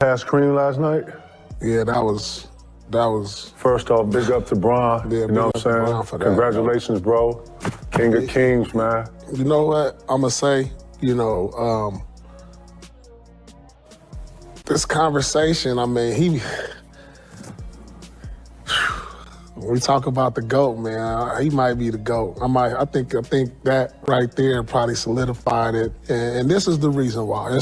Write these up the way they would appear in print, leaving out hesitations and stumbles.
Past Kareem last night? Yeah, that was. First off, big up to Bron. Yeah, you know what I'm saying? For that, congratulations, bro. King of Kings, man. You know what? I'm gonna say, this conversation. I mean, when we talk about the GOAT, man, he might be the GOAT. I think that right there probably solidified it. And this is the reason why.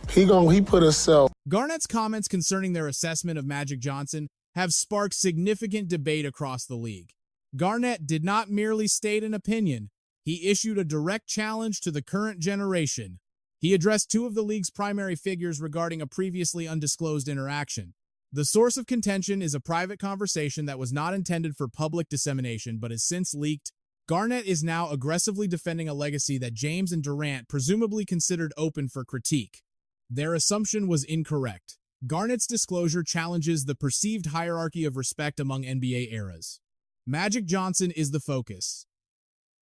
He put himself. Garnett's comments concerning their assessment of Magic Johnson have sparked significant debate across the league. Garnett did not merely state an opinion, he issued a direct challenge to the current generation. He addressed two of the league's primary figures regarding a previously undisclosed interaction. The source of contention is a private conversation that was not intended for public dissemination but has since leaked. Garnett is now aggressively defending a legacy that James and Durant presumably considered open for critique. Their assumption was incorrect. Garnett's disclosure challenges the perceived hierarchy of respect among NBA eras. Magic Johnson is the focus,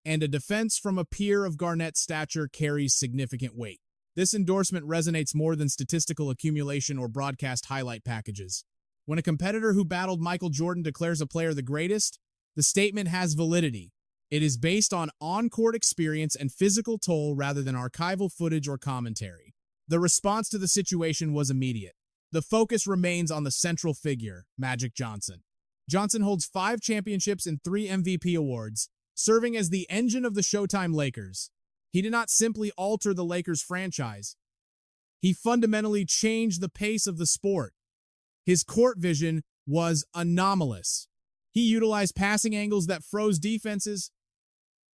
and a defense from a peer of Garnett's stature carries significant weight. This endorsement resonates more than statistical accumulation or broadcast highlight packages. When a competitor who battled Michael Jordan declares a player the greatest, the statement has validity. It is based on-court experience and physical toll rather than archival footage or commentary. The response to the situation was immediate. The focus remains on the central figure, Magic Johnson. Johnson holds 5 championships and 3 MVP awards, serving as the engine of the Showtime Lakers. He did not simply alter the Lakers franchise. He fundamentally changed the pace of the sport. His court vision was anomalous. He utilized passing angles that froze defenses,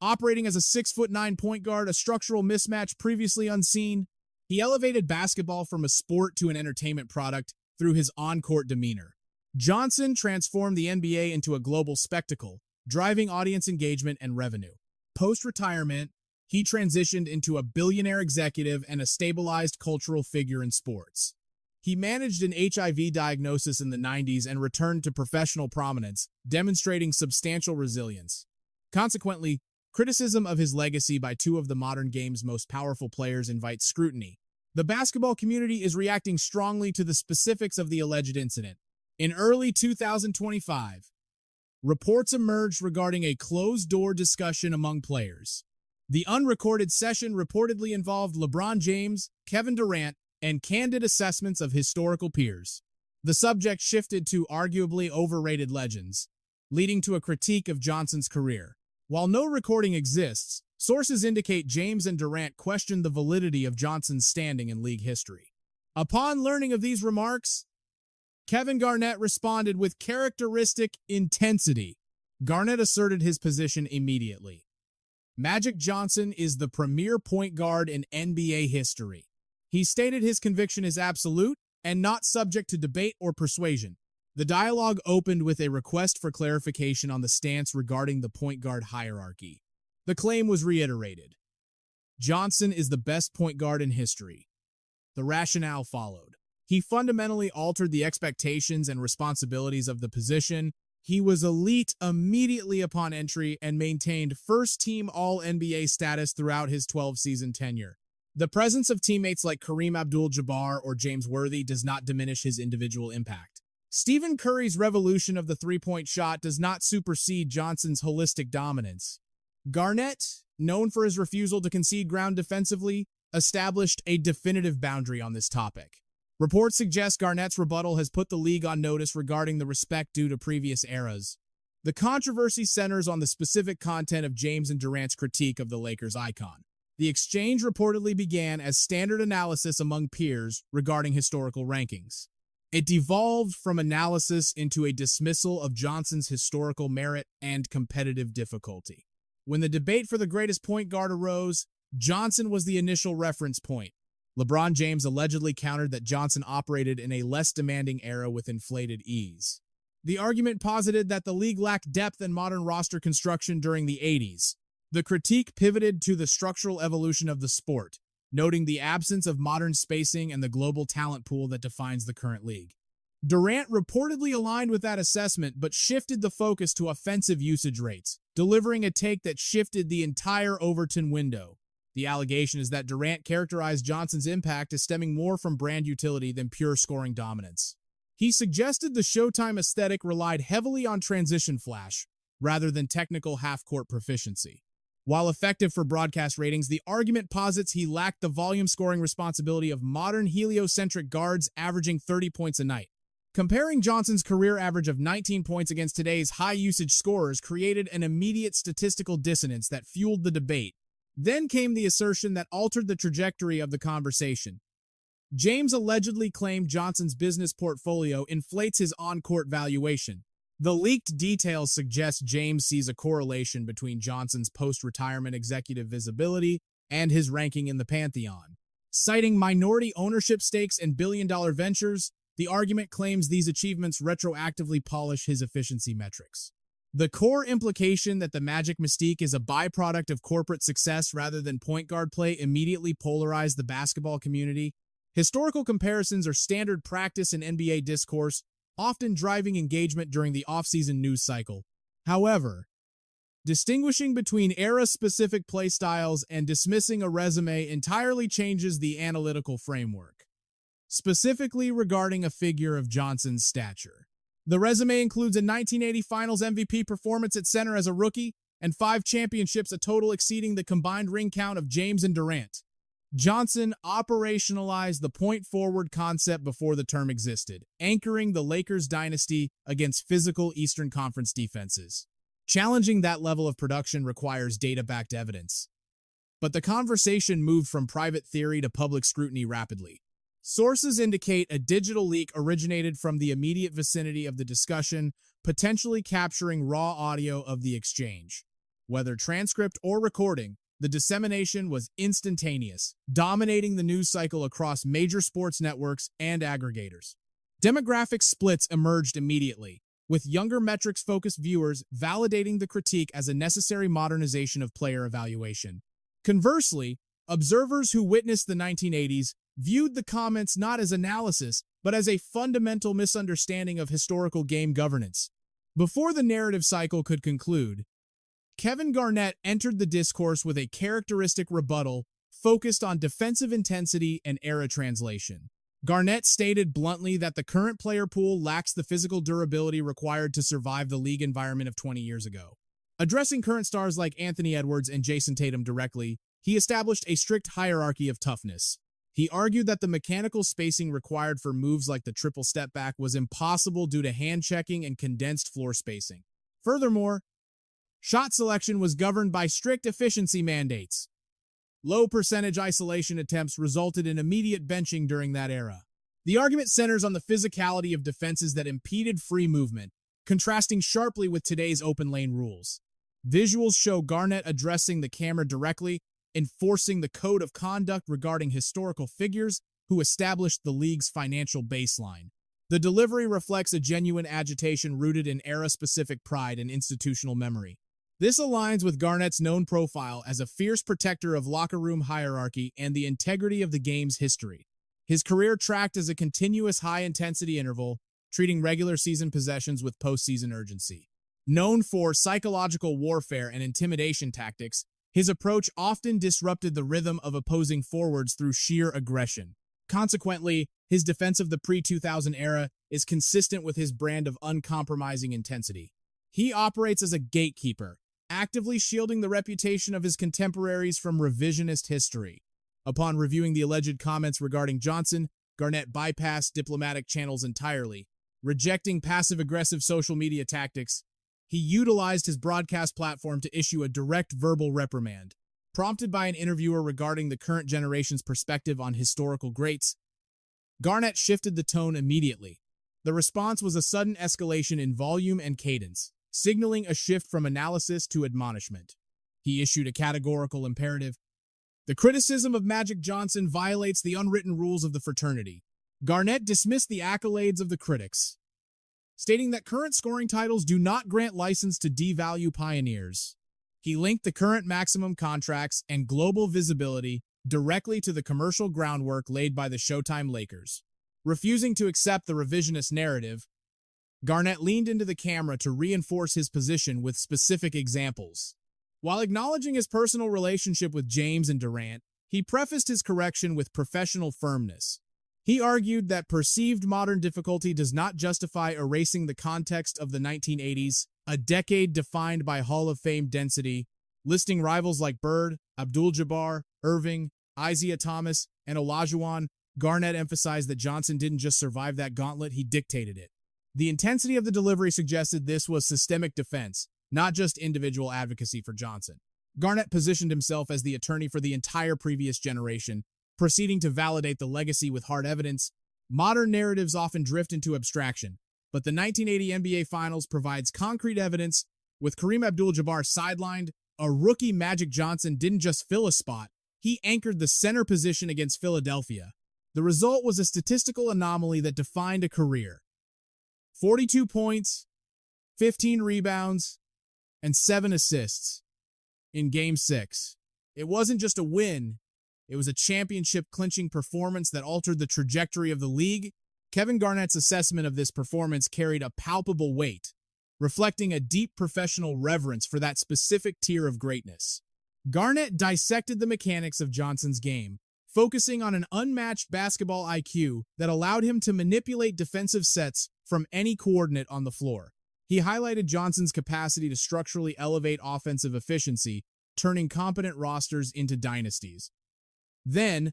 operating as a 6'9" point guard, a structural mismatch previously unseen. He elevated basketball from a sport to an entertainment product through his on-court demeanor. Johnson transformed the NBA into a global spectacle, driving audience engagement and revenue. Post-retirement, he transitioned into a billionaire executive and a stabilized cultural figure in sports. He managed an HIV diagnosis in the 90s and returned to professional prominence, demonstrating substantial resilience. Consequently, criticism of his legacy by two of the modern game's most powerful players invites scrutiny. The basketball community is reacting strongly to the specifics of the alleged incident. In early 2025, reports emerged regarding a closed-door discussion among players. The unrecorded session reportedly involved LeBron James, Kevin Durant, and candid assessments of historical peers. The subject shifted to arguably overrated legends, leading to a critique of Johnson's career. While no recording exists, sources indicate James and Durant questioned the validity of Johnson's standing in league history. Upon learning of these remarks, Kevin Garnett responded with characteristic intensity. Garnett asserted his position immediately. Magic Johnson is the premier point guard in NBA history. He stated his conviction is absolute and not subject to debate or persuasion. The dialogue opened with a request for clarification on the stance regarding the point guard hierarchy. The claim was reiterated. Johnson is the best point guard in history. The rationale followed. He fundamentally altered the expectations and responsibilities of the position. He was elite immediately upon entry and maintained first-team All-NBA status throughout his 12-season tenure. The presence of teammates like Kareem Abdul-Jabbar or James Worthy does not diminish his individual impact. Stephen Curry's revolution of the three-point shot does not supersede Johnson's holistic dominance. Garnett, known for his refusal to concede ground defensively, established a definitive boundary on this topic. Reports suggest Garnett's rebuttal has put the league on notice regarding the respect due to previous eras. The controversy centers on the specific content of James and Durant's critique of the Lakers icon. The exchange reportedly began as standard analysis among peers regarding historical rankings. It devolved from analysis into a dismissal of Johnson's historical merit and competitive difficulty. When the debate for the greatest point guard arose, Johnson was the initial reference point. LeBron James allegedly countered that Johnson operated in a less demanding era with inflated ease. The argument posited that the league lacked depth and modern roster construction during the 80s. The critique pivoted to the structural evolution of the sport, noting the absence of modern spacing and the global talent pool that defines the current league. Durant reportedly aligned with that assessment but shifted the focus to offensive usage rates, delivering a take that shifted the entire Overton window. The allegation is that Durant characterized Johnson's impact as stemming more from brand utility than pure scoring dominance. He suggested the Showtime aesthetic relied heavily on transition flash, rather than technical half-court proficiency. While effective for broadcast ratings, the argument posits he lacked the volume scoring responsibility of modern heliocentric guards averaging 30 points a night. Comparing Johnson's career average of 19 points against today's high-usage scorers created an immediate statistical dissonance that fueled the debate. Then came the assertion that altered the trajectory of the conversation. James allegedly claimed Johnson's business portfolio inflates his on-court valuation. The leaked details suggest James sees a correlation between Johnson's post-retirement executive visibility and his ranking in the pantheon. Citing minority ownership stakes in billion-dollar ventures, the argument claims these achievements retroactively polish his efficiency metrics. The core implication that the Magic mystique is a byproduct of corporate success rather than point guard play immediately polarized the basketball community. Historical comparisons are standard practice in NBA discourse, often driving engagement during the off-season news cycle. However, distinguishing between era-specific playstyles and dismissing a resume entirely changes the analytical framework. Specifically regarding a figure of Johnson's stature. The resume includes a 1980 Finals MVP performance at center as a rookie and 5 championships, a total exceeding the combined ring count of James and Durant. Johnson operationalized the point-forward concept before the term existed, anchoring the Lakers dynasty against physical Eastern Conference defenses. Challenging that level of production requires data-backed evidence. But the conversation moved from private theory to public scrutiny rapidly. Sources indicate a digital leak originated from the immediate vicinity of the discussion, potentially capturing raw audio of the exchange. Whether transcript or recording, the dissemination was instantaneous, dominating the news cycle across major sports networks and aggregators. Demographic splits emerged immediately, with younger metrics-focused viewers validating the critique as a necessary modernization of player evaluation. Conversely, observers who witnessed the 1980s viewed the comments not as analysis, but as a fundamental misunderstanding of historical game governance. Before the narrative cycle could conclude, Kevin Garnett entered the discourse with a characteristic rebuttal focused on defensive intensity and era translation. Garnett stated bluntly that the current player pool lacks the physical durability required to survive the league environment of 20 years ago. Addressing current stars like Anthony Edwards and Jason Tatum directly, he established a strict hierarchy of toughness. He argued that the mechanical spacing required for moves like the triple step back was impossible due to hand checking and condensed floor spacing. Furthermore, shot selection was governed by strict efficiency mandates. Low percentage isolation attempts resulted in immediate benching during that era. The argument centers on the physicality of defenses that impeded free movement, contrasting sharply with today's open lane rules. Visuals show Garnett addressing the camera directly, enforcing the code of conduct regarding historical figures who established the league's financial baseline. The delivery reflects a genuine agitation rooted in era-specific pride and institutional memory. This aligns with Garnett's known profile as a fierce protector of locker room hierarchy and the integrity of the game's history. His career tracked as a continuous high-intensity interval, treating regular season possessions with postseason urgency. Known for psychological warfare and intimidation tactics, his approach often disrupted the rhythm of opposing forwards through sheer aggression. Consequently, his defense of the pre-2000 era is consistent with his brand of uncompromising intensity. He operates as a gatekeeper, actively shielding the reputation of his contemporaries from revisionist history. Upon reviewing the alleged comments regarding Johnson, Garnett bypassed diplomatic channels entirely, rejecting passive-aggressive social media tactics. He utilized his broadcast platform to issue a direct verbal reprimand. Prompted by an interviewer regarding the current generation's perspective on historical greats, Garnett shifted the tone immediately. The response was a sudden escalation in volume and cadence, signaling a shift from analysis to admonishment. He issued a categorical imperative. The criticism of Magic Johnson violates the unwritten rules of the fraternity. Garnett dismissed the accolades of the critics, stating that current scoring titles do not grant license to devalue pioneers. He linked the current maximum contracts and global visibility directly to the commercial groundwork laid by the Showtime Lakers. Refusing to accept the revisionist narrative, Garnett leaned into the camera to reinforce his position with specific examples. While acknowledging his personal relationship with James and Durant, he prefaced his correction with professional firmness. He argued that perceived modern difficulty does not justify erasing the context of the 1980s, a decade defined by Hall of Fame density, listing rivals like Bird, Abdul-Jabbar, Irving, Isaiah Thomas, and Olajuwon. Garnett emphasized that Johnson didn't just survive that gauntlet, he dictated it. The intensity of the delivery suggested this was systemic defense, not just individual advocacy for Johnson. Garnett positioned himself as the attorney for the entire previous generation, proceeding to validate the legacy with hard evidence. Modern narratives often drift into abstraction, but the 1980 NBA Finals provides concrete evidence. With Kareem Abdul-Jabbar sidelined, a rookie Magic Johnson didn't just fill a spot, he anchored the center position against Philadelphia. The result was a statistical anomaly that defined a career. 42 points, 15 rebounds, and 7 assists in Game 6. It wasn't just a win, it was a championship-clinching performance that altered the trajectory of the league. Kevin Garnett's assessment of this performance carried a palpable weight, reflecting a deep professional reverence for that specific tier of greatness. Garnett dissected the mechanics of Johnson's game, focusing on an unmatched basketball IQ that allowed him to manipulate defensive sets from any coordinate on the floor. He highlighted Johnson's capacity to structurally elevate offensive efficiency, turning competent rosters into dynasties. Then,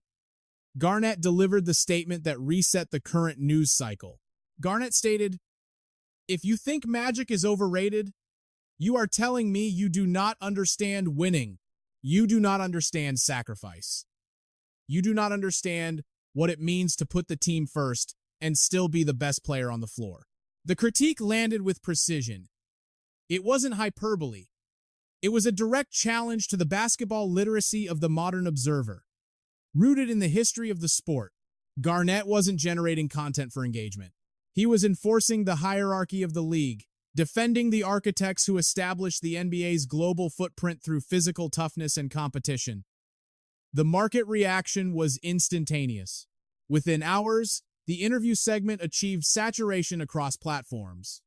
Garnett delivered the statement that reset the current news cycle. Garnett stated, "If you think Magic is overrated, you are telling me you do not understand winning. You do not understand sacrifice. You do not understand what it means to put the team first and still be the best player on the floor." The critique landed with precision. It wasn't hyperbole. It was a direct challenge to the basketball literacy of the modern observer. Rooted in the history of the sport, Garnett wasn't generating content for engagement. He was enforcing the hierarchy of the league, defending the architects who established the NBA's global footprint through physical toughness and competition. The market reaction was instantaneous. Within hours, the interview segment achieved saturation across platforms.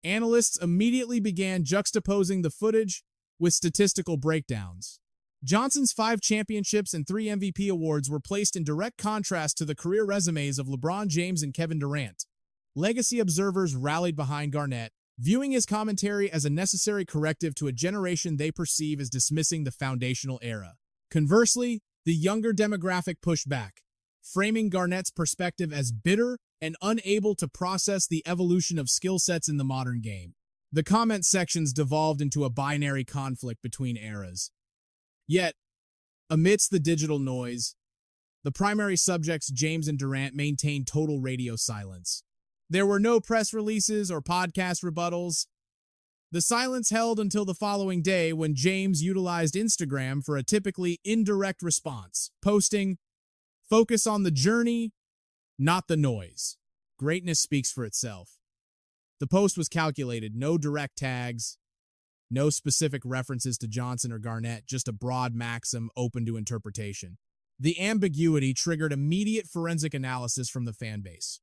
Analysts immediately began juxtaposing the footage with statistical breakdowns. Johnson's 5 championships and 3 MVP awards were placed in direct contrast to the career resumes of LeBron James and Kevin Durant. Legacy observers rallied behind Garnett, viewing his commentary as a necessary corrective to a generation they perceive as dismissing the foundational era. Conversely, the younger demographic pushed back, framing Garnett's perspective as bitter and unable to process the evolution of skill sets in the modern game. The comment sections devolved into a binary conflict between eras. Yet, amidst the digital noise, the primary subjects, James and Durant, maintained total radio silence. There were no press releases or podcast rebuttals. The silence held until the following day when James utilized Instagram for a typically indirect response, posting, "Focus on the journey, not the noise. Greatness speaks for itself." The post was calculated, no direct tags, no specific references to Johnson or Garnett, just a broad maxim open to interpretation. The ambiguity triggered immediate forensic analysis from the fan base.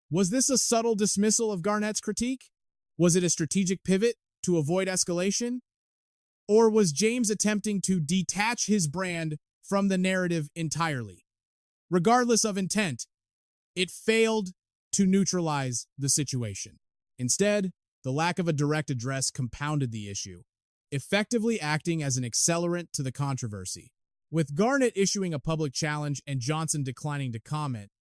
Was this a subtle dismissal of Garnett's critique? Was it a strategic pivot to avoid escalation? Or was James attempting to detach his brand from the narrative entirely? Regardless of intent, it failed to neutralize the situation. Instead, the lack of a direct address compounded the issue, effectively acting as an accelerant to the controversy. With Garnett issuing a public challenge and Johnson declining to comment,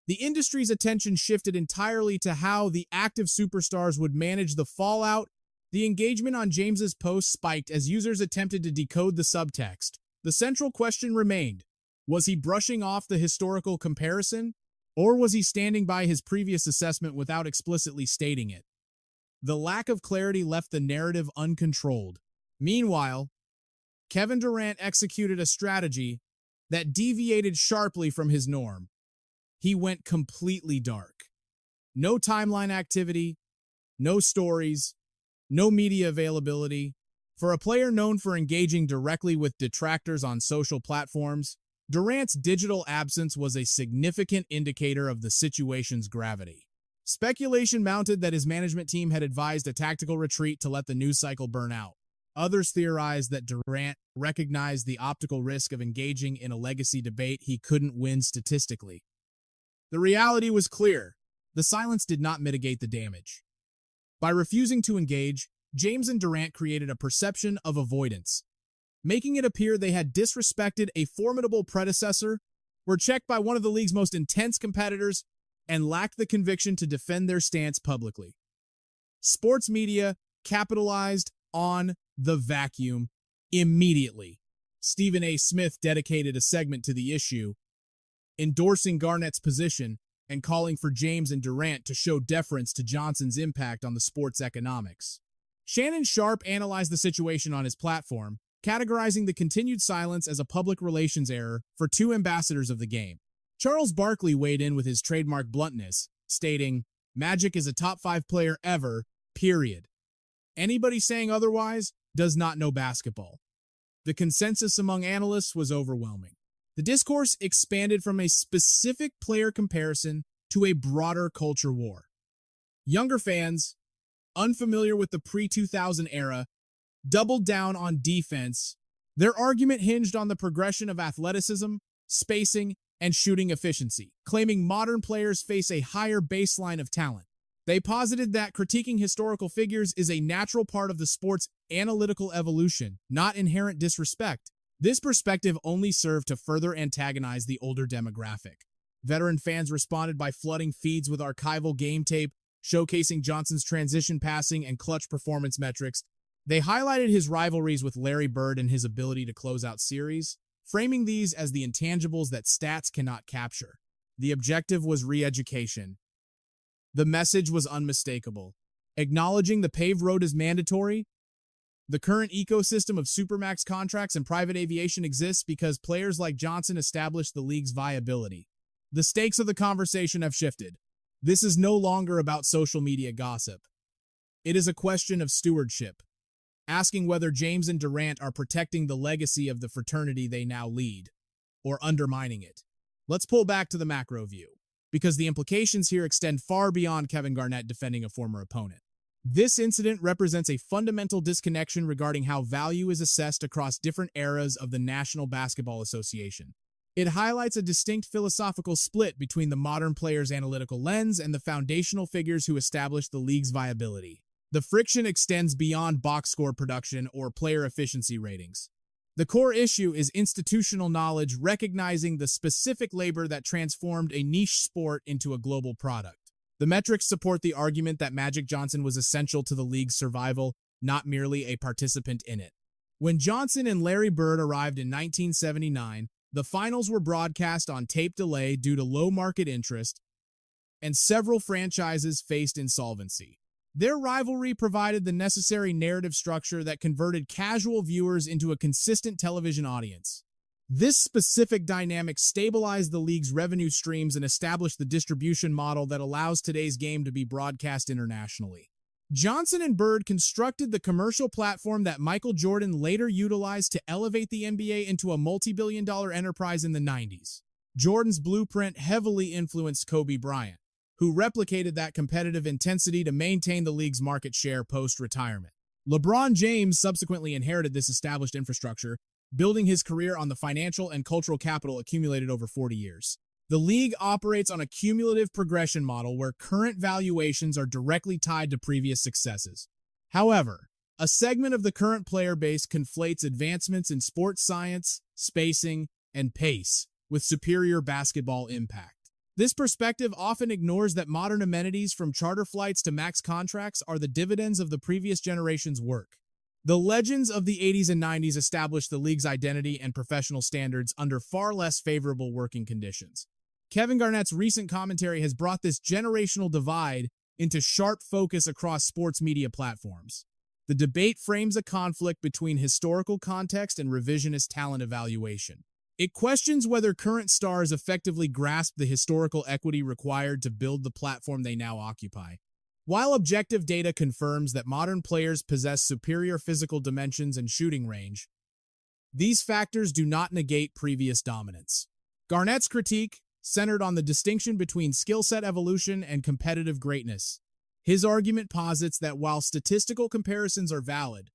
the industry's attention shifted entirely to how the active superstars would manage the fallout. The engagement on James's post spiked as users attempted to decode the subtext. The central question remained: was he brushing off the historical comparison, or was he standing by his previous assessment without explicitly stating it? The lack of clarity left the narrative uncontrolled. Meanwhile, Kevin Durant executed a strategy that deviated sharply from his norm. He went completely dark. No timeline activity, no stories, no media availability. For a player known for engaging directly with detractors on social platforms, Durant's digital absence was a significant indicator of the situation's gravity. Speculation mounted that his management team had advised a tactical retreat to let the news cycle burn out. Others theorize that Durant recognized the optical risk of engaging in a legacy debate he couldn't win statistically. The reality was clear. The silence did not mitigate the damage. By refusing to engage, James and Durant created a perception of avoidance, making it appear they had disrespected a formidable predecessor, were checked by one of the league's most intense competitors, and lacked the conviction to defend their stance publicly. Sports media capitalized on the vacuum immediately. Stephen A. Smith dedicated a segment to the issue, endorsing Garnett's position and calling for James and Durant to show deference to Johnson's impact on the sport's economics. Shannon Sharpe analyzed the situation on his platform, categorizing the continued silence as a public relations error for two ambassadors of the game. Charles Barkley weighed in with his trademark bluntness, stating, "Magic is a top 5 player ever, period. Anybody saying otherwise does not know basketball." The consensus among analysts was overwhelming. The discourse expanded from a specific player comparison to a broader culture war. Younger fans, unfamiliar with the pre-2000 era, doubled down on defense. Their argument hinged on the progression of athleticism, spacing, and shooting efficiency, claiming modern players face a higher baseline of talent. They posited that critiquing historical figures is a natural part of the sport's analytical evolution, not inherent disrespect. This perspective only served to further antagonize the older demographic. Veteran fans responded by flooding feeds with archival game tape, showcasing Johnson's transition passing and clutch performance metrics. They highlighted his rivalries with Larry Bird and his ability to close out series, framing these as the intangibles that stats cannot capture. The objective was re-education. The message was unmistakable. Acknowledging the paved road is mandatory. The current ecosystem of supermax contracts and private aviation exists because players like Johnson established the league's viability. The stakes of the conversation have shifted. This is no longer about social media gossip. It is a question of stewardship, asking whether James and Durant are protecting the legacy of the fraternity they now lead, or undermining it. Let's pull back to the macro view, because the implications here extend far beyond Kevin Garnett defending a former opponent. This incident represents a fundamental disconnection regarding how value is assessed across different eras of the National Basketball Association. It highlights a distinct philosophical split between the modern player's analytical lens and the foundational figures who established the league's viability. The friction extends beyond box score production or player efficiency ratings. The core issue is institutional knowledge recognizing the specific labor that transformed a niche sport into a global product. The metrics support the argument that Magic Johnson was essential to the league's survival, not merely a participant in it. When Johnson and Larry Bird arrived in 1979, the finals were broadcast on tape delay due to low market interest, and several franchises faced insolvency. Their rivalry provided the necessary narrative structure that converted casual viewers into a consistent television audience. This specific dynamic stabilized the league's revenue streams and established the distribution model that allows today's game to be broadcast internationally. Johnson and Bird constructed the commercial platform that Michael Jordan later utilized to elevate the NBA into a multi-billion-dollar enterprise in the 90s. Jordan's blueprint heavily influenced Kobe Bryant, who replicated that competitive intensity to maintain the league's market share post-retirement. LeBron James subsequently inherited this established infrastructure, building his career on the financial and cultural capital accumulated over 40 years. The league operates on a cumulative progression model where current valuations are directly tied to previous successes. However, a segment of the current player base conflates advancements in sports science, spacing, and pace with superior basketball impact. This perspective often ignores that modern amenities from charter flights to max contracts are the dividends of the previous generation's work. The legends of the 80s and 90s established the league's identity and professional standards under far less favorable working conditions. Kevin Garnett's recent commentary has brought this generational divide into sharp focus across sports media platforms. The debate frames a conflict between historical context and revisionist talent evaluation. It questions whether current stars effectively grasp the historical equity required to build the platform they now occupy. While objective data confirms that modern players possess superior physical dimensions and shooting range, these factors do not negate previous dominance. Garnett's critique centered on the distinction between skill set evolution and competitive greatness. His argument posits that while statistical comparisons are valid,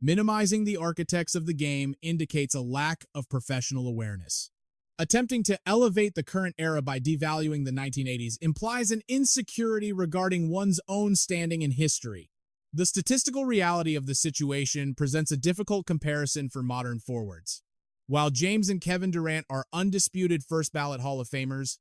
Minimizing the architects of the game indicates a lack of professional awareness. Attempting to elevate the current era by devaluing the 1980s implies an insecurity regarding one's own standing in history. The statistical reality of the situation presents a difficult comparison for modern forwards. While James and Kevin Durant are undisputed first-ballot Hall of Famers,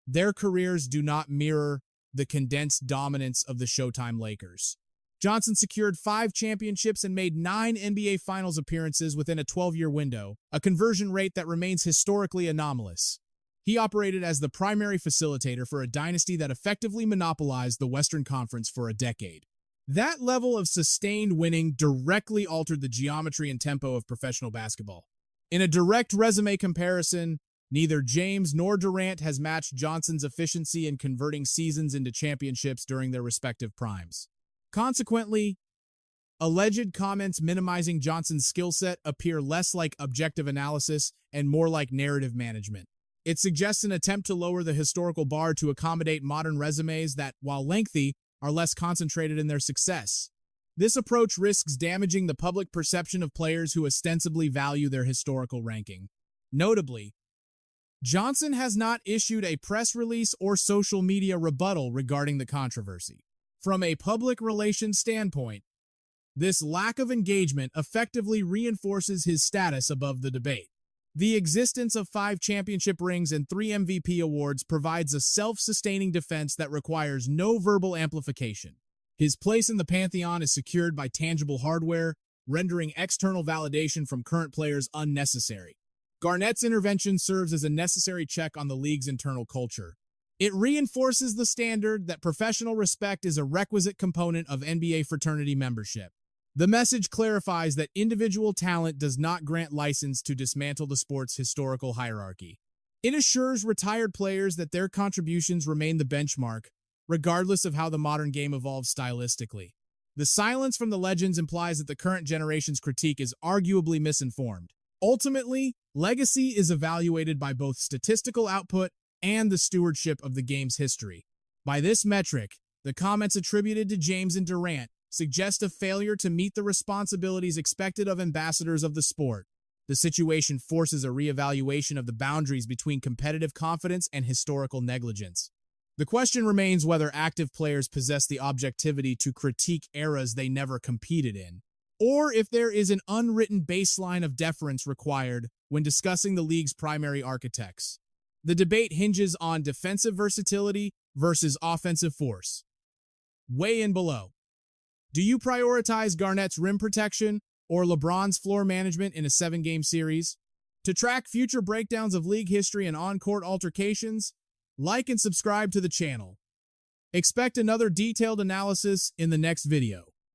their careers do not mirror the condensed dominance of the Showtime Lakers. Johnson secured 5 championships and made 9 NBA Finals appearances within a 12-year window, a conversion rate that remains historically anomalous. He operated as the primary facilitator for a dynasty that effectively monopolized the Western Conference for a decade. That level of sustained winning directly altered the geometry and tempo of professional basketball. In a direct resume comparison, neither James nor Durant has matched Johnson's efficiency in converting seasons into championships during their respective primes. Consequently, alleged comments minimizing Johnson's skill set appear less like objective analysis and more like narrative management. It suggests an attempt to lower the historical bar to accommodate modern resumes that, while lengthy, are less concentrated in their success. This approach risks damaging the public perception of players who ostensibly value their historical ranking. Notably, Johnson has not issued a press release or social media rebuttal regarding the controversy. From a public relations standpoint, this lack of engagement effectively reinforces his status above the debate. The existence of 5 championship rings and 3 MVP awards provides a self-sustaining defense that requires no verbal amplification. His place in the pantheon is secured by tangible hardware, rendering external validation from current players unnecessary. Garnett's intervention serves as a necessary check on the league's internal culture. It reinforces the standard that professional respect is a requisite component of NBA fraternity membership. The message clarifies that individual talent does not grant license to dismantle the sport's historical hierarchy. It assures retired players that their contributions remain the benchmark, regardless of how the modern game evolves stylistically. The silence from the legends implies that the current generation's critique is arguably misinformed. Ultimately, legacy is evaluated by both statistical output and the stewardship of the game's history. By this metric, the comments attributed to James and Durant suggest a failure to meet the responsibilities expected of ambassadors of the sport. The situation forces a reevaluation of the boundaries between competitive confidence and historical negligence. The question remains whether active players possess the objectivity to critique eras they never competed in, or if there is an unwritten baseline of deference required when discussing the league's primary architects. The debate hinges on defensive versatility versus offensive force. Weigh in below. Do you prioritize Garnett's rim protection or LeBron's floor management in a 7-game series? To track future breakdowns of league history and on-court altercations, like and subscribe to the channel. Expect another detailed analysis in the next video.